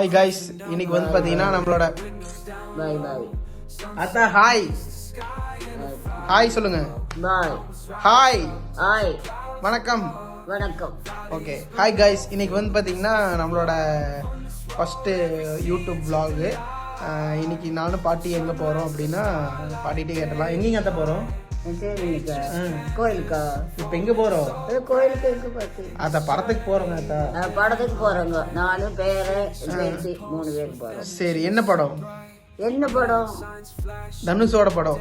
Hi guys, இன்னைக்கு வந்து பாத்தீங்கன்னா நம்மளோட பாய் பாய் அத்தா ஹாய் ஹாய் சொல்லுங்க. பாய் ஹாய் ஹாய் வணக்கம். வணக்கம். ஓகே ஹாய் கைஸ், இன்னைக்கு வந்து பாத்தீங்கன்னா நம்மளோட ஃபர்ஸ்ட் யூடியூப் vlog. இன்னைக்கு நானும் பாட்டி எங்க போறோம் அப்படின்னா பாட்டிகிட்டே கேட்டலாம். எங்கேயும் கத்த போறோம்? கோயிலுக்கா? இப்ப எங்க போறோம்? கோயிலுக்கு எங்க பார்த்து அத படத்துக்கு போறோங்க. அத்தா படத்துக்கு போறோங்க. 4 பேரு 3 பேர் போறோம். சரி, என்ன படம்? என்ன படம்? தனுஷோட படம்.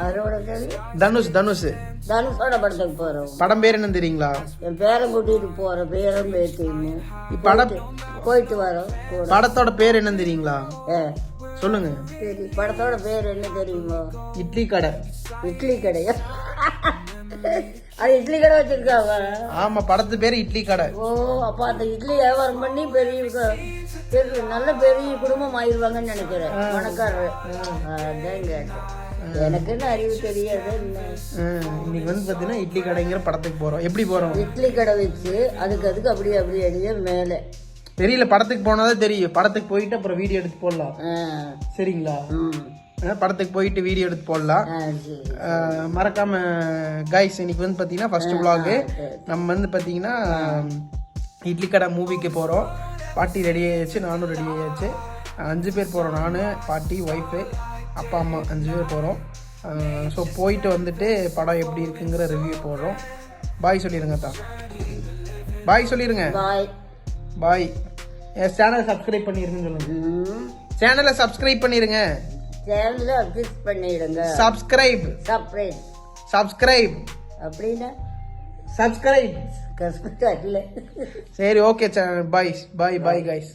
அதோட பேரு தனுஷோட படத்துக்கு போறோம். படம் பேர் என்ன தெரியுங்களா? என் பேரை கூட்டிட்டு போறோம். பேரும் பேத்தின்னு படம் போயிட்டு வரோம். படத்தோட பேர் என்ன தெரியுங்களா? சொல்லுங்க. சரி, படத்தோட பேர் என்ன தெரியுமா? இட்லி கடை. இட்லி கடையா? அது இட்லி கடை வச்சிருக்காங்க. ஆமா, படத்து பேரு இட்லி கடை. ஓ, அப்ப அந்த இட்லி வியாபாரம் பண்ணி நல்ல பெரிய குடும்பம் ஆயிருவாங்கன்னு நினைக்கிறேன். பணக்காரர். அதான் கேட்டேன். எனக்கு என்ன அறிவு தெரியாது. இன்னைக்கு வந்து பாத்தீங்கன்னா இட்லி கடைங்கிற படத்துக்கு போறோம். எப்படி போறோம்? இட்லி கடை வச்சு அதுக்கு அப்படியே அடியே மேல தெரியல. படத்துக்கு போனாதான் தெரியும். படத்துக்கு போயிட்டு அப்புறம் வீடியோ எடுத்து போடலாம். சரிங்களா? படத்துக்கு போயிட்டு வீடியோ எடுத்து போடலாம். மறக்காம கைஸ், இன்னைக்கு வந்து பாத்தீங்கன்னா ஃபர்ஸ்ட் vlog. நம்ம வந்து பாத்தீங்கன்னா இட்லி கடை மூவிக்கு போறோம். பாட்டி ரெடி ஆயாச்சு, நானும் ரெடி ஆயாச்சு. 5 பேர் போறோம். நானு, பாட்டி, ஒய்ஃபு, அப்பா அம்மா 5 பேர் போறோம். ஸோ போயிட்டு வந்துட்டு படம் எப்படி இருக்குங்கிற ரிவ்யூ போடுறோம். பாய் சொல்லிடுங்க. தான் பாய் சொல்லிடுங்க. பாய். என் சேனலை சப்ஸ்கிரைப் பண்ணிருங்கன்னு சொல்லுங்க. சேனலை சப்ஸ்கிரைப் பண்ணிருங்க. சேனலை கிளிக் பண்ணிடுங்க. சப்ஸ்கிரைப் அப்படின்னா சப்ஸ்கிரைப். கஷ்டம் இல்ல. சரி, ஓகே. Bye guys.